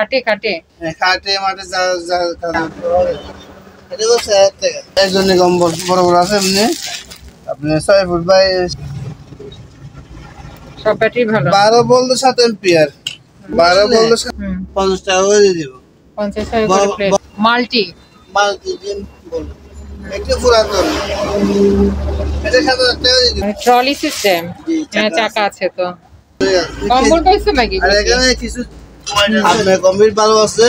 কাটে কাটে খাটে মাঠে এটা তো 6000 টাকা একজনের কম্বল বড় বড় আছে এমনি আপনি 6 ফুট বাই সব ব্যাটারি ভালো 12 ভোল্ট 7 অ্যাম্পিয়ার 12 ভোল্ট 50 টাকা করে দিয়ে দিব 50 টাকা করে প্লেট মাল্টি দিন বল একটু পুরাতন এটা 7000 টাকা দিয়ে দিব ট্রলি সিস্টেম হ্যাঁ চাকা আছে তো কম্বল পাইছো নাকি আর এখানে কিছু আপনার কম্পিউটার ভালো আছে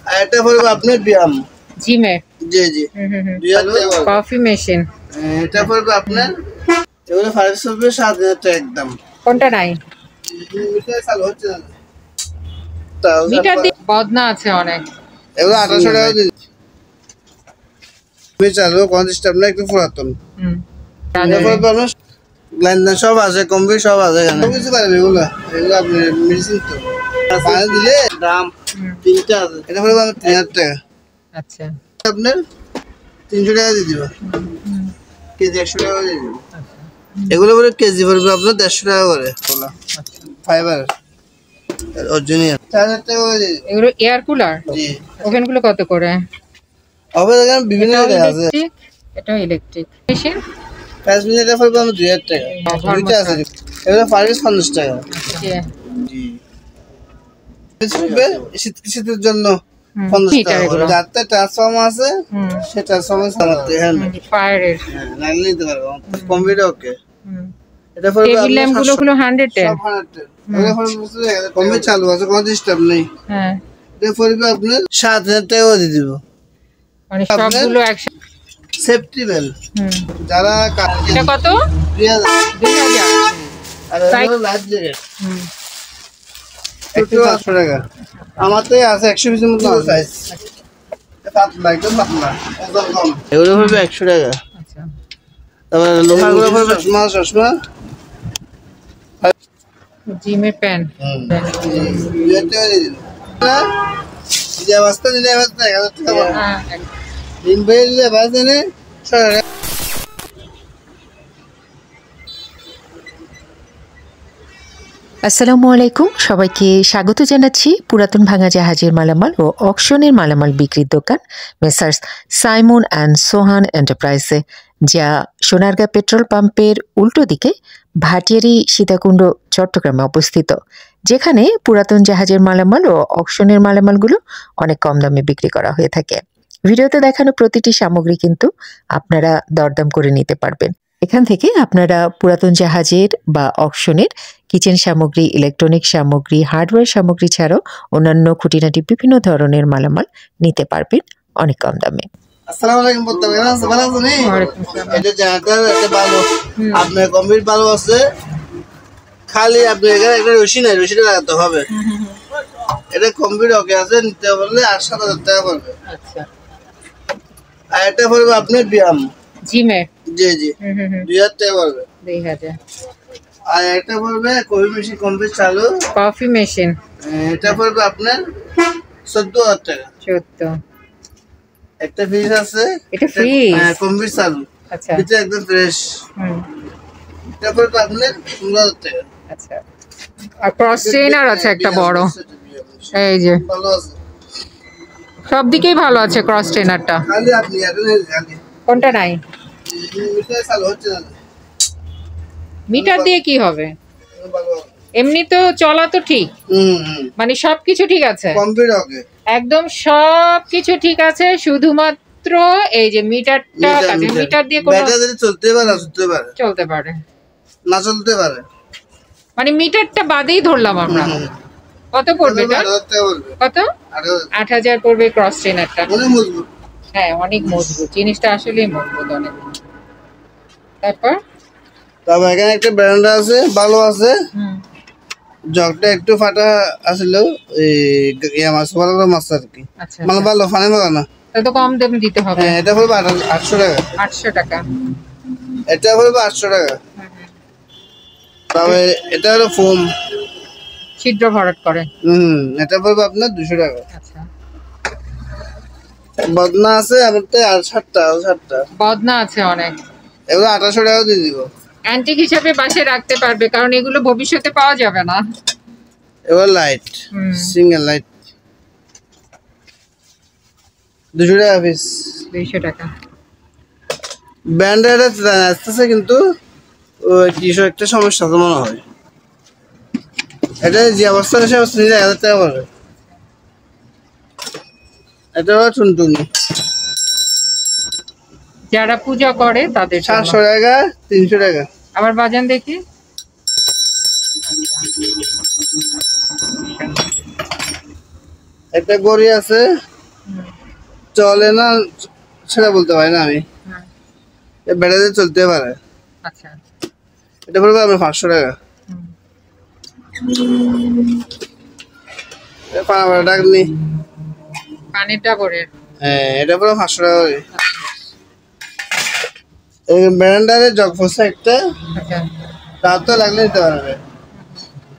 আর এটা পড়বে আপনার ব্যায়াম জিমে জি জি কফি মেশিন এটা পড়বে আপনার এগুলো ফার্স্ট হবে 7000 টাকা একদম কোনটা নাই মিটার চালু হচ্ছে না মিটার দিয়ে বদনা আছে অনেক এগুলো 1800 টাকা দিয়ে আমি চালু কোন সিস্টেম না একটু পুরাতন তারপর আপনার গ্ল্যান্ড সব আছে কম্পিউটার সব আছে এখানে কিছু পারবে এগুলো আপনি মেডিসিন তো পানি দিলে দাম 3টা আছে এটা পড়বে 3000 টাকা আচ্ছা আপনার 300 টাকা দিয়ে দিব কেজি 100 টাকা দিয়ে দিব এগুলো বলে কেজি পড়বে আপনার 150 টাকা করে ফাইবার অরিজিনাল 4000 টাকা করে দিয়ে দিব এগুলো এয়ার কুলার জি ওভেন গুলো কত করে হবে দেখেন বিভিন্ন জায়গায় আছে এটাও ইলেকট্রিক মেশিন 5 মিনিটে পড়বে 2000 টাকা দুইটা আছে এগুলো ফার্স্ট 50 টাকা জি শীতের জন্য 50 টাকা করে যাতে ট্রান্সফর্মার আছে সে ট্রান্সফর্মার সামনে হ্যাঁ ফায়ারের লাইন নিতে পারবো কম্পিউটার ওকে এটা পড়বে টেবিল ল্যাম্প গুলো 100 টাকা সব 100 এগুলো পড়বে কম্পিউটার চালু আছে কোনো সিস্টেম নেই হ্যাঁ এটা পড়বে আপনার 7000 টাকা দিয়ে দিব মানে সবগুলো একসাথে সেফটি বেল যারা এটা কত 2000 আর এগুলো লাইফ জ্যাকেট 800 টাকা আমারতে আছে 120 এর মতো সাইজ পাতলা একদম পাতলা ওজন কম এগুলো হবে 100 টাকা আচ্ছা তারপর লোহাগুলো হবে চশমা জিমের প্যান এটা যে অবস্থা দিলে অবস্থা 1000 টাকা হ্যাঁ দিন বেলে বাজারে আসসালামু আলাইকুম সবাইকে স্বাগত জানাচ্ছি পুরাতন ভাঙা জাহাজের মালামাল ও অকশনের মালামাল বিক্রির দোকান মেসার্স সাইমন অ্যান্ড সোহান এন্টারপ্রাইজে, যা সোনারগাঁ পেট্রোল পাম্পের উল্টো দিকে ভাটিয়ারি সীতাকুণ্ড চট্টগ্রামে অবস্থিত, যেখানে পুরাতন জাহাজের মালামাল ও অকশনের মালামালগুলো অনেক কম দামে বিক্রি করা হয়ে থাকে। ভিডিওতে দেখানো প্রতিটি সামগ্রী কিন্তু আপনারা দরদাম করে নিতে পারবেন। এখান থেকে আপনারা পুরাতন জাহাজের বা অকশনের কিচেন সামগ্রী, ইলেকট্রনিক সামগ্রী, হার্ডওয়্যার সামগ্রী ছাড়াও অন্যান্য খুঁটিনাটি বিভিন্ন ধরনের মালামাল নিতে পারবেন অনেক কম দামে। আসসালামু আলাইকুম বলতে ভালো আছেন? এটা জায়গাটা এটা ভালো, আপনার কম্পিউটার ভালো আছে, খালি আপনি এখানে একটা রশি নাই, রশিটা লাগাতে হবে। এটা কম্পিউটার ওকে আছে, নিতে বললে 7000 টাকা পড়বে। আচ্ছা আর এটা পড়বে আপনার ব্যায়াম জিমে জি জি 2000 টাকা পড়বে 2000। আর এটা পড়বে কফি মেশিন কম্পিউটার চালু কফি মেশিন, এটা পড়বে আপনার 14000 টাকা 14। একটা ফ্রিজ আছে, এটা ফ্রিজ কম্পিউটার চালু, আচ্ছা এটা একদম ফ্রেশ, এটা পড়বে আপনার 15000 টাকা। আচ্ছা আর ক্রস চেইনার আছে একটা বড়, এই যে ভালো আছে, সব দিকেই ভালো আছে ক্রস চেইনারটা। খালি আপনি এখন খালি কোনটা নাই? মিটার চালু হচ্ছে না, মিটার দিয়ে কি হবে? ভালো এমনি তো চলা তো ঠিক, মানে সবকিছু ঠিক আছে, কম্পিউটার ওকে একদম সবকিছু ঠিক আছে, শুধুমাত্র এই যে মিটারটা কাছে, মিটার দিয়ে কোনো ব্যাটারি চলতে পারে না চলতে পারে না চলতে পারে, মানে মিটারটা বাদেই ধরলাম আমরা। কত পড়বে এটা? 8000 টাকা পড়বে, কত? 8000 পড়বে ক্রস চেইনারটা। অনেক মজবুত, হ্যাঁ অনেক মজবুত, জিনিসটা আসলেই মজবুত অনেক। তারপর এখানে একটা ব্র্যান্ড আছে, ভালো আছে, জগটা একটু ফাটা আছিল, এই মাছ ভালো মাছ আর কি, আচ্ছা মানে ভালো ফানে ভালো না, তাহলে তো কম দামে দিতে হবে। এটা পড়বে 800 টাকা, 800 টাকা, এটা পড়বে 800 টাকা। তবে এটা হলো ফোম, ছিদ্র ভরাট করে, এটা পড়বে আপনার 200 টাকা। আচ্ছা বদনা আছে আমার তো, আর 60টা বদনা আছে অনেক, এগুলো 1800 টাকা দিয়ে দিব। অ্যান্টিক হিসাবে বাসে রাখতে পারবে, কারণ এগুলো ভবিষ্যতে পাওয়া যাবে না। এবার লাইট, সিঙ্গেল লাইট 200 টাকা পিস। 200 টাকা। ব্র্যান্ডের আসতেছে কিন্তু ওই কিছু একটা সমস্যা তো মনে হয়। এটা যে অবস্থা সে অবস্থা নিলে 1000 টাকা পড়বে। এটা হলো টুনটুনি। যারা পূজা করে তাদের জন্য। 700 টাকা, 300 টাকা। আবার বাজান দেখি। একটা গড়ি আছে, চলে না সেটা বলতে পারি না আমি, ব্যাটারিতে চলতে পারে। আচ্ছা, এটা পড়বে আপনার 500 টাকা। পানাবাড়া ডাকনি, পানির ডাবরের। হ্যাঁ এটা পড়বে 500 টাকা করে। এই ব্র্যান্ডারের জগ ফসা একটা, আচ্ছা, তার তো লাগলে নিতে পারবে।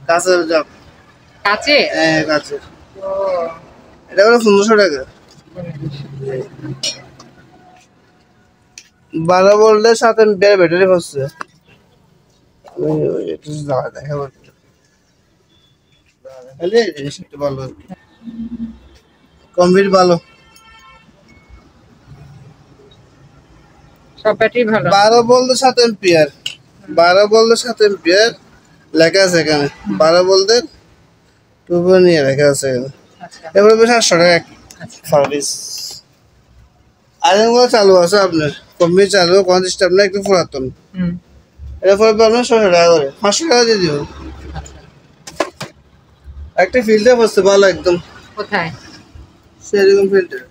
কাঁচের জগ। কাচে? হ্যাঁ কাঁচের। ও, এটা পড়বে 1500 টাকা। 12 ভোল্টের 7 অ্যাম্পিয়ার ব্যাটারি হচ্ছে। একটু দেখাবো একটু। জিনিসটা ভালো, কমপ্লিট ভালো। সব ব্যাটারি ভালো। 12 ভোল্টের 7 অ্যাম্পিয়ার, 12 ভোল্টের 7 অ্যাম্পিয়ার লেখা আছে এখানে। 12 ভোল্টের টুপো নিয়ে লেখা আছে এখানে। আচ্ছা, এবারে 700 টাকা আচ্ছা, সার্ভিস। আইরনগুলো চালু আছে আপনার, কমপ্লিট চালু, কোনো ডিস্টার্ব না, একটু পুরাতন। এটা পড়বে আপনার 600 টাকা করে। 500 টাকা দিয়ে দিব। একটা ফিল্টার বসছে ভালো একদম। কোথায়? সেরকম ফিল্টার।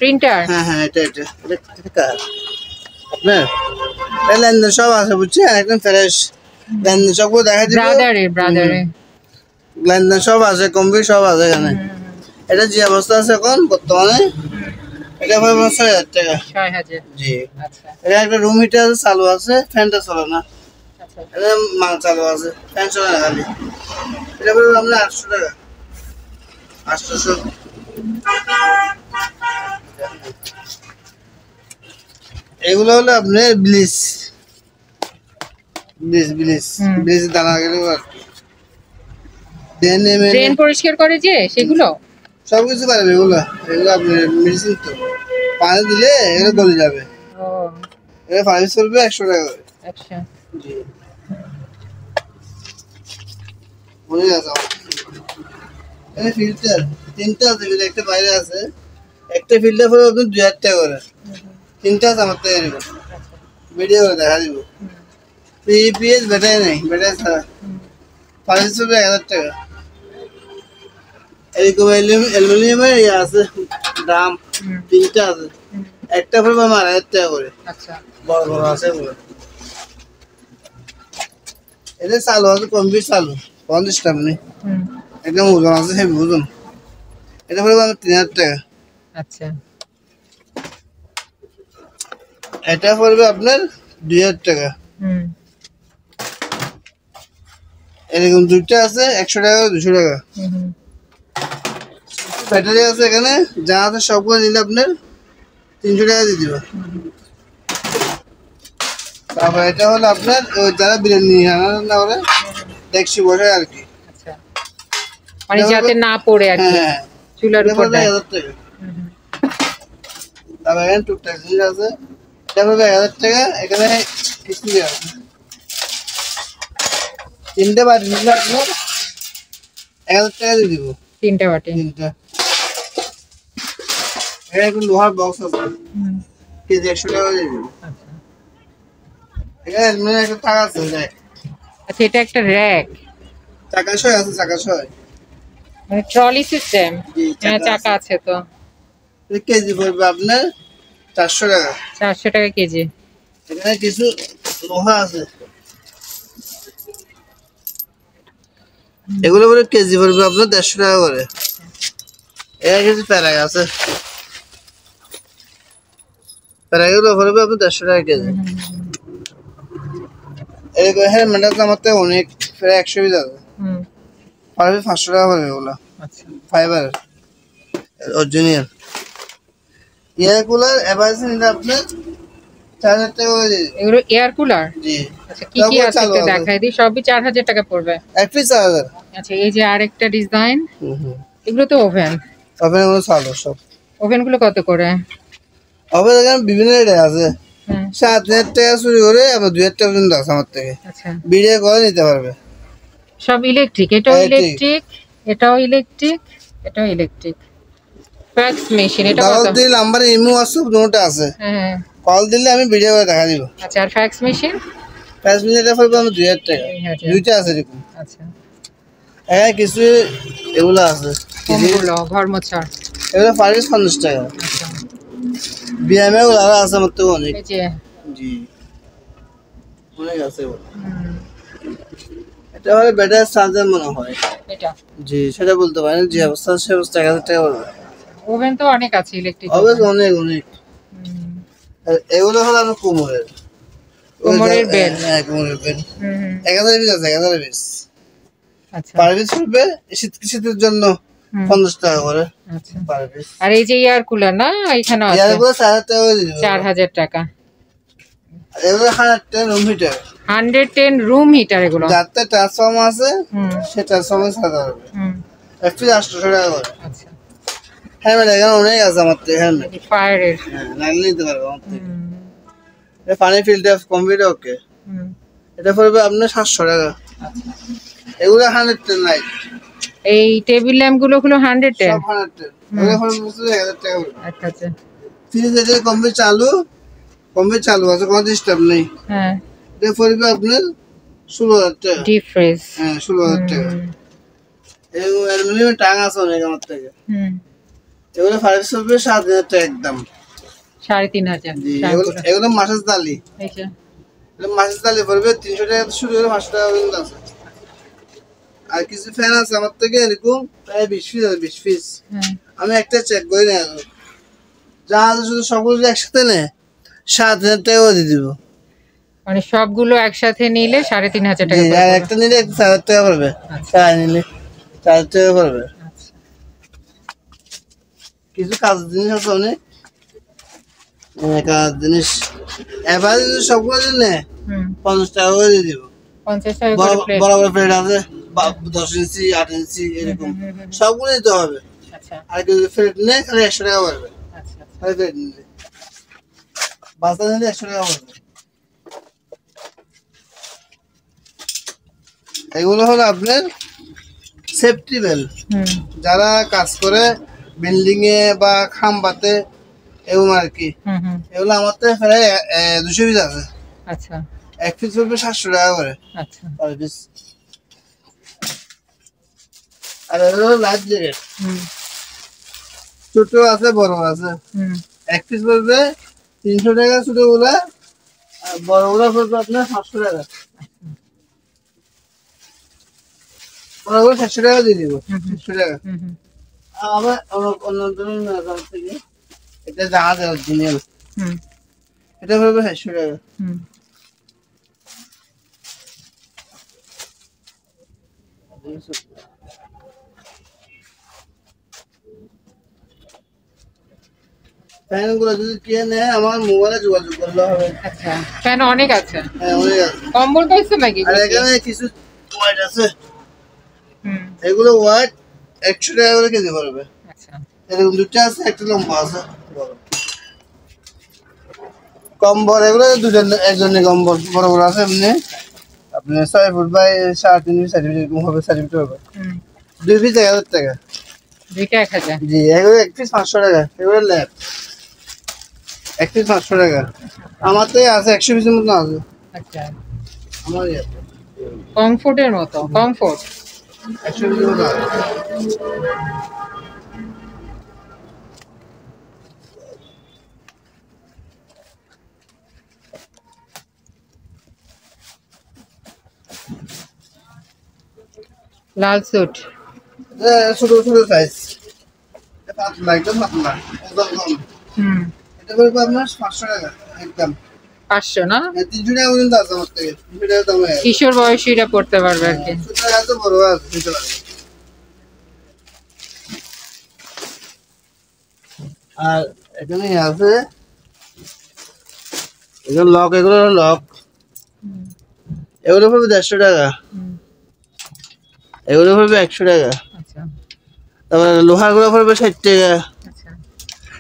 প্রিন্টার। হ্যাঁ হ্যাঁ, এটা কার আপনার লেনদেন সব আছে বুঝছেন, একদম ফ্রেশ লেনদেন সব দেখা দিব। ব্রাদারে লেনদেন সব আছে, কমপ্লিট সব আছে এখানে। এটা যে অবস্থা আছে এখন বর্তমানে, এটা পড়বে 6000 টাকা। 6000। জি। আচ্ছা, এটা একটা রুম হিটার চালু আছে, ফ্যানটা চলে না। আচ্ছা, এটা মাল চালু আছে, ফ্যান চলে না খালি। এটা পড়বে আপনার 800 টাকা। 800। এগুলো হলো আপনার ব্লিচ দানা গেলে ড্রেন পরিষ্কার করে যে সেগুলো সবকিছু পারবে এগুলো। এগুলো আপনার মেডিসিন তো, পানি দিলে এগুলো গলে যাবে। ও, এটা সার্ভিস করবে 100 টাকা করে। আচ্ছা, জি, মনে আছে। এটা ফিল্টার 3টা আছে, একটা বাইরে আছে, একটা ফিল্টার পরে আপনি 2000 টাকা করে। 3টা আছে আমার থেকে নিব, ভিডিও করে দেখা দিব। পিএস ব্যাটারি নেই, ব্যাটারি ছাড়া সার্ভিস করবে 1000 টাকা। এরকম অ্যালুমিনিয়ামের ইয়ে আছে, দাম 3টা আছে, একটা পড়বে আমার 1000 টাকা করে। আচ্ছা, বড় বড় আছে এগুলো। এটা চালু আছে, কমপ্লিট চালু, কোনো ডিস্টার্ব নেই, একদম ওজন আছে, হেভি ওজন। এটা পড়বে আমার 3000 টাকা। আচ্ছা, এটা পড়বে আপনার 2000 টাকা। এরকম 2টা আছে, 100 টাকা, 200 টাকা। ব্যাটারি আছে এখানে, যা আছে সবগুলো নিলে আপনার 300 টাকা দিয়ে দিব। তারপর এটা হলো আপনার যারা বিরিয়ানি রান্না করে দেখছি বসে আর কি। আচ্ছা, মানে যাতে না পড়ে আর কি হ্যাঁ, চুলার উপর দেয়। 1000 টাকা। তারপর এখানে টুকটাক জিনিস আছে, এটা পড়বে 1000 টাকা। এখানে কিস্তি আছে, 3টে বাটি নিলে আপনার 1000 টাকা দিয়ে দিব। 3টা বাটি। 3টা। এখানে একটা লোহার বক্স আছে, কেজি 100 টাকা দিয়ে দিব। আচ্ছা, এখানে মানে একটা টাকা আছে, আচ্ছা, এটা একটা র্যাক, চাকা সহ আছে, চাকা সহ। মানে ট্রলি সিস্টেম। জি, হ্যাঁ, চাকা আছে তো। কেজি পড়বে আপনার 400 টাকা। 400 টাকা কেজি। এখানে কিছু লোহা আছে, এগুলো বলে কেজি পড়বে আপনার 150 টাকা করে। এখানে কিছু প্যারাগ আছে, প্যারাগুলো পড়বে আপনার 150 টাকা কেজি। এরকম হেলমেটের দাম আমার থেকে অনেক, প্রায় 100 পিস আছে, পড়বে 500 টাকা পড়বে এগুলো। আচ্ছা, fibre original. Air cooler average নিলে আপনার 4000 টাকা করে দিয়ে দিবে। এগুলো এয়ার কুলার। জি। আচ্ছা, কি কি আছে একটু দেখাই দিই। সবই 4000 টাকা পড়বে। এক পিস 4000। আচ্ছা, এই যে আরেকটা ডিজাইন, এগুলো তো ওভেন। ওভেন গুলো চালু সব। ওভেন গুলো কত করে? ওভেন এখানে বিভিন্ন রেট আছে, 7,000 টাকা শুরু করে আবার 2,000 টাকা পর্যন্ত আছে আমার থেকে। আচ্ছা, ভিডিও করে নিতে পারবে। সব ইলেকট্রিক, এটাও ইলেকট্রিক, এটাও ইলেকট্রিক, এটাও ইলেকট্রিক। ফ্যাক্স মেশিন, এটা কত? দিলে নাম্বারে ইমো WhatsApp দুটোটা আছে, হ্যাঁ কল দিলে আমি ভিডিও করে দেখা দিব। আচ্ছা, আর ফ্যাক্স মেশিন? ফ্যাক্স মেশিন এটা পড়বে আমার 2,000 টাকা, দুইটা আছে এরকম। আচ্ছা, হ্যাঁ কিছু এগুলো আছে, কোনগুলো? ঘর মোছা এগুলো 50 টাকা। আচ্ছা, বিএমএ গুলো আছে আমার তো অনেক। এই যে জি অনেক আছে এগুলো। এটা হলো ব্যাটারি চার্জার মনে হয় এটা। জি সেটা বলতে পারেন, যে অবস্থা সে অবস্থা 1,000 টাকা পড়বে। ওভেন তো অনেক আছে ইলেকট্রিক, অবশ্য অনেক অনেক। এগুলো হলো আমার কোমরের বেল। হ্যাঁ কোমরের বেল। 1,000 পিস আছে, 1,000 পিস। আচ্ছা, পার পিস পড়বে শীতের জন্য 50 টাকা করে। আচ্ছা, পার পিস। আর এই যে এয়ার কুলার না, এখানে আছে এর পুরো 4,000 টাকা করে দিবেন। 4,000 টাকা। এগুলো 110 রুম হিটার, 110 রুম হিটার এগুলো। যাতে ট্রান্সফর্মার আছে সেটা ট্রান্সফর্মার সাথে হবে। এফপি 800 টাকা করে। আচ্ছা, হ্যালমেট এখানে অনেক আছে আমার থেকে, হ্যালমেট ফায়ারের। হ্যাঁ লাগলে নিতে পারবে আমার থেকে। এটা পানি ফিল্টার কম্পিউটার ওকে, এটা পড়বে আপনার 700 টাকা। এগুলো 110 লাইট। এই টেবিল ল্যাম্প গুলো 110? সব 110। এগুলো পড়বে 1,000 টাকা করে। আচ্ছা, ফ্রিজ এটা কম্পিউটার চালু আছে, কোনো ডিস্টার্ব নেই। হ্যাঁ, এটা পড়বে আপনার 16,000 টাকা। ডিপ ফ্রিজ, হ্যাঁ 16,000 টাকা। এগুলো অ্যালুমিনিয়াম টাং আছে অনেক আমার থেকে। এগুলো 5 পড়বে 7,000 টাকা একদম। 3,500। এগুলো মাছের দালি, মাছের দালি পড়বে 300 টাকা শুরু করে 500 টাকা পর্যন্ত আছে। আর কিছু ফ্যান আছে আমার থেকে এরকম প্রায় 20 পিস আছে, 20 পিস। আমি একটা চেক করে নিয়ে আসবো, যা আছে শুধু সবগুলো যদি একসাথে নেয় 7,000 টাকা দিয়ে দিব। মানে সবগুলো একসাথে নিলে 3,500 টাকা আর পড়বে। একটা নিলে 4,000 টাকা পড়বে, চার নিলে 4,000 টাকা পড়বে। কিছু কাজের জিনিস আছে অনেক, কাজের জিনিস এবার যদি সবগুলো যদি নেয় 50 টাকা করে দিয়ে দিব। 50 টাকা বড় করে প্লেট। বড় প্লেট আছে 10 ইঞ্চি 8 ইঞ্চি এরকম, সবগুলো নিতে হবে। আচ্ছা, আর যদি প্লেট নেয় তাহলে 100 টাকা পড়বে। আচ্ছা, খালি প্লেট নিলে, বাচ্চা নিলে 100 টাকা পড়বে। এগুলো হলো আপনার সেফটি বেল, যারা কাজ করে বিল্ডিং এ বা খাম্বাতে এরকম আর কি। এগুলো আমার তো প্রায় 200 পিস আছে। আচ্ছা, এক পিস পড়বে 700 টাকা করে। আচ্ছা, পার পিস। আর এগুলো হলো লাইফ জ্যাকেট, ছোট আছে বড় আছে। এক পিস পড়বে 300 টাকা ছোট গুলা, আর বড় গুলা পড়বে আপনার 700 টাকা। বড় গুলো 700 টাকা দিয়ে দিব, 700 টাকা। আবার অন্য ধরনের থেকে এটা জাহাজ অরিজিনাল, এটা পড়বে 700 টাকা। ফ্যানগুলো যদি কে নেয় আমার মোবাইলে যোগাযোগ করলে হবে। আচ্ছা, ফ্যান অনেক আছে। হ্যাঁ অনেক আছে। কম্বল পাইছো নাকি? আর এখানে কিছু ওয়াট আছে, এগুলো ওয়াট 100 টাকা করে কেজি পড়বে। আচ্ছা, এরকম দুটো আছে, একটা লম্বা আছে বড়। কম্বল এগুলো একজনের কম্বল বড় বড় আছে এমনি আপনার 6 ফুট বাই 3.5 ফিট এরকম হবে, 4 ফিট হবে। 2 পিস 1,000 টাকা। দুইটা 1,000? জি এগুলো এক পিস 500 টাকা। এগুলো ল্যাপ এক পিস 500 টাকা। আমার তো আছে 100 পিসের মতো আছে। আচ্ছা, আমার কমফোর্টের মতো, কমফোর্ট 100 পিসের মতো আছে। লাল স্যুট, ছোট ছোট সাইজ, পাতলা একদম পাতলা, একদম কম। এটা পড়বে আপনার 500 টাকা একদম। 500 না? 300 টাকা পর্যন্ত আছে আমার থেকে, 300 টাকা দাম। কিশোর বয়সীরা পড়তে পারবে আর কি। ছোট আছে বড় আছে, দিতে পারবে। আর এখানে আছে এগুলো লক, এগুলো লক, এগুলো পড়বে 150 টাকা, এগুলো পড়বে 100 টাকা। আচ্ছা, তারপরে লোহার গুলো পড়বে 60 টাকা, আচ্ছা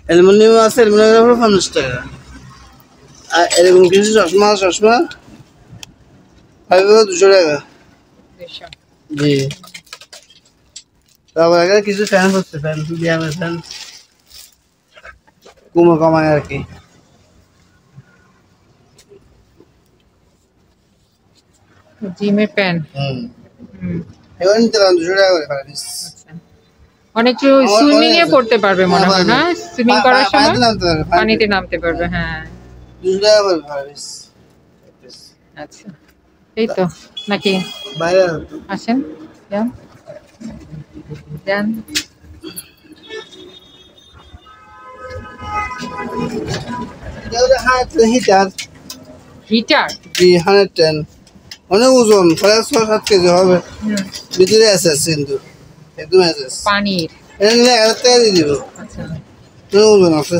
অ্যালুমিনিয়াম আছে, অ্যালুমিনিয়াম পড়বে 50 টাকা। আর এরকম কিছু চশমা পাইবে 200 টাকা। 200 জি। তারপর এখানে কিছু ফ্যান হচ্ছে, ফ্যান বিয়ামের ফ্যান কমায় আর কি। জিমের প্যান। এবার নিতে পারেন 200 টাকা করে পার পিস। আচ্ছা অনেক সুইমিং এ পড়তে পারবে মনে হয় না, সুইমিং করার সময় পানিতে নামতে পারবে। হ্যাঁ 200 টাকা করে পার পিস। আচ্ছা এই তো নাকি বাইরে আসেন যান যান। হিটার হিটার জি 110, অনেক ওজন, প্রায় 6-7 কেজি হবে। ভিতরে আছে কিন্তু একদম আছে পানির। এটা নিলে 1000 টাকা দিয়ে দিব। আচ্ছা অনেক ওজন আছে।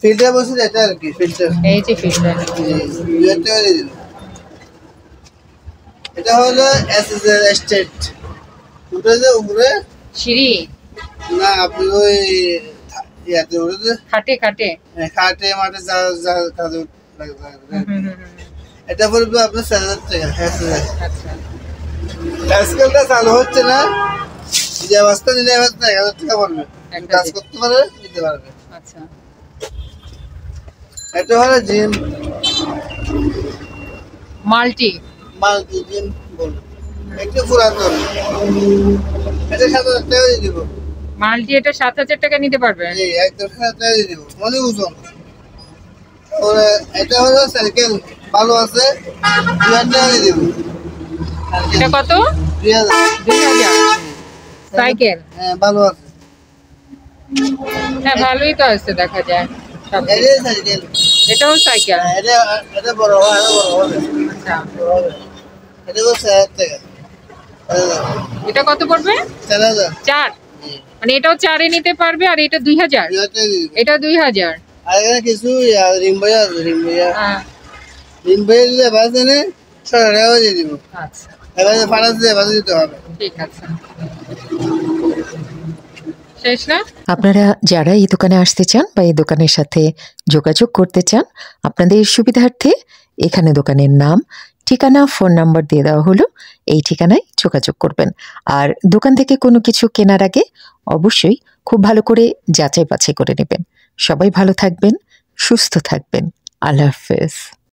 ফিল্টার বসে এটা আর কি, ফিল্টার এই যে ফিল্টার 2000 টাকা দিয়ে দিব। এটা হলো এসএস স্টেট, উপরে সিঁড়ি না আপনি ওই ইয়াতে উঠে খাটে খাটে। খাটে মাঠে যা কাজে লাগে। এটা পড়বে আপনার 4000 টাকা। আচ্ছা আজকালটা চালু হচ্ছে না, যে অবস্থা নিলে 1000 টাকা পড়বে, কাজ করতে পারে নিতে পারবে। আচ্ছা এটা হলো জিম মাল্টি জিম বলে, একটু পুরাতন, এটা 7000 টাকা দিয়ে দিব। মাল্টি এটা 7000 টাকা নিতে পারবে। জি একদম 7000 টাকা দিয়ে দিব, অনেক ওজন। ওরে এটা হলো সাইকেল, ভালো আছে, 2000 টাকা দিয়ে দিব। এটা কত? 2000 সাইকেল। হ্যাঁ ভালো আছে। হ্যাঁ ভালোই তো আছে দেখা যায় সব। এটাই সাইকেল, এটাও সাইকেল। এটা বড় হবে, আরো বড় হবে। আচ্ছা এটা হলো 4000 টাকা। এটা কত পড়বে? 4000। 4 মানে এটাও 4 এ নিতে পারবে, আর এটা 2000। এটা 2000। আর এখানে কিছু রিম ভাইয়া আছে, রিম ভাইয়া দিলে বাজে নে 6 টাকা দিয়ে দিব। আচ্ছা এবারে ফাটাস দিয়ে বাজে দিতে হবে। ঠিক আছে শেষ না? আপনারা যারা এই দোকানে আসতে চান বা এই দোকানের সাথে যোগাযোগ করতে চান, আপনাদের সুবিধার্থে এখানে দোকানের নাম, ঠিকানা, ফোন নাম্বার দিয়ে দেওয়া হলো। এই ঠিকানায় যোগাযোগ করবেন। আর দোকান থেকে কোনো কিছু কেনার আগে অবশ্যই খুব ভালো করে যাচাই বাছাই করে নেবেন। সবাই ভালো থাকবেন, সুস্থ থাকবেন। আল্লাহ হাফেজ।